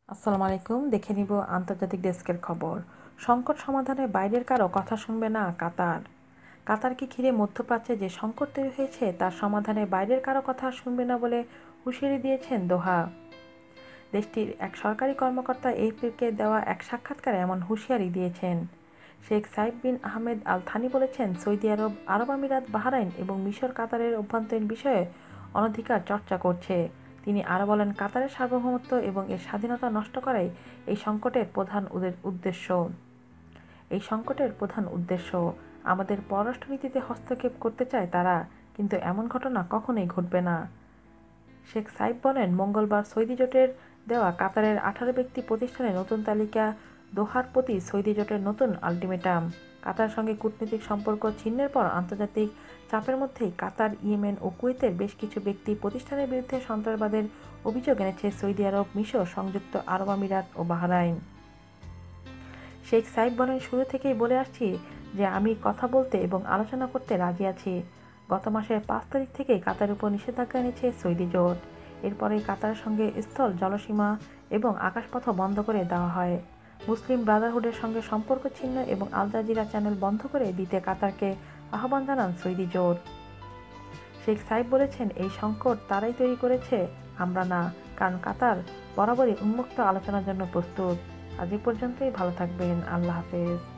আসসালামু আলাইকুম। দেখে নিব আন্তর্জাতিক ডেস্কের খবর। সংকট সমাধানে বাইরের কারো কথা শুনবে না কাতার। কাতারকে ঘিরে মধ্যপ্রাচ্যে যে সংকট তৈরি হয়েছে তার সমাধানে বাইরের কারো কথা শুনবে না বলে হুঁশিয়ারি দিয়েছেন দোহা। দেশটির এক সরকারি কর্মকর্তা এএফপিকে দেওয়া এক সাক্ষাৎকারে এমন হুঁশিয়ারি দিয়েছেন। শেখ সাইফ বিন আহমেদ আল থানি বলেছেন, সৌদি আরব, আরব আমিরাত, বাহরাইন এবং মিশর কাতারের অভ্যন্তরীণ বিষয়ে অনধিকার চর্চা করছে। তিনি আরও বলেন, কাতারের সার্বভৌমত্ব এবং এর স্বাধীনতা নষ্ট করাই এই সংকটের প্রধান উদ্দেশ্য। আমাদের পররাষ্ট্রনীতিতে হস্তক্ষেপ করতে চায় তারা, কিন্তু এমন ঘটনা কখনোই ঘটবে না। শেখ সাইফ বলেন, মঙ্গলবার সৌদি জোটের দেওয়া কাতারের 18 ব্যক্তি প্রতিষ্ঠানের নতুন তালিকা দোহার প্রতি সৌদি জোটের নতুন আলটিমেটাম। কাতার সঙ্গে কূটনৈতিক সম্পর্ক ছিন্নের পর আন্তর্জাতিক চাপের মধ্যেই কাতার, ইয়েমেন ও কুয়েতের বেশ কিছু ব্যক্তি প্রতিষ্ঠানের বিরুদ্ধে সন্ত্রাসবাদের অভিযোগ এনেছে সৌদি আরব, মিশর, সংযুক্ত আরব আমিরাত ও বাহরাইন। শেখ সাইফ বলেন, শুরু থেকেই বলে আসছি যে আমি কথা বলতে এবং আলোচনা করতে রাজি আছি। গত মাসের 5 তারিখ থেকেই কাতারের উপর নিষেধাজ্ঞা এনেছে সৌদি জোট। এরপরেই কাতারের সঙ্গে স্থল, জলসীমা এবং আকাশপথও বন্ধ করে দেওয়া হয়। মুসলিম ব্রাদারহুডের সঙ্গে সম্পর্ক ছিন্ন এবং আল জাজিরা চ্যানেল বন্ধ করে দিতে কাতারকে আহ্বান জানান সৌদি জোট। শেখ সাইফ বলেছেন, এই সংকট তারাই তৈরি করেছে, আমরা না, কারণ কাতার বরাবরই উন্মুক্ত আলোচনার জন্য প্রস্তুত। আজ এ পর্যন্তই। ভালো থাকবেন। আল্লাহ হাফেজ।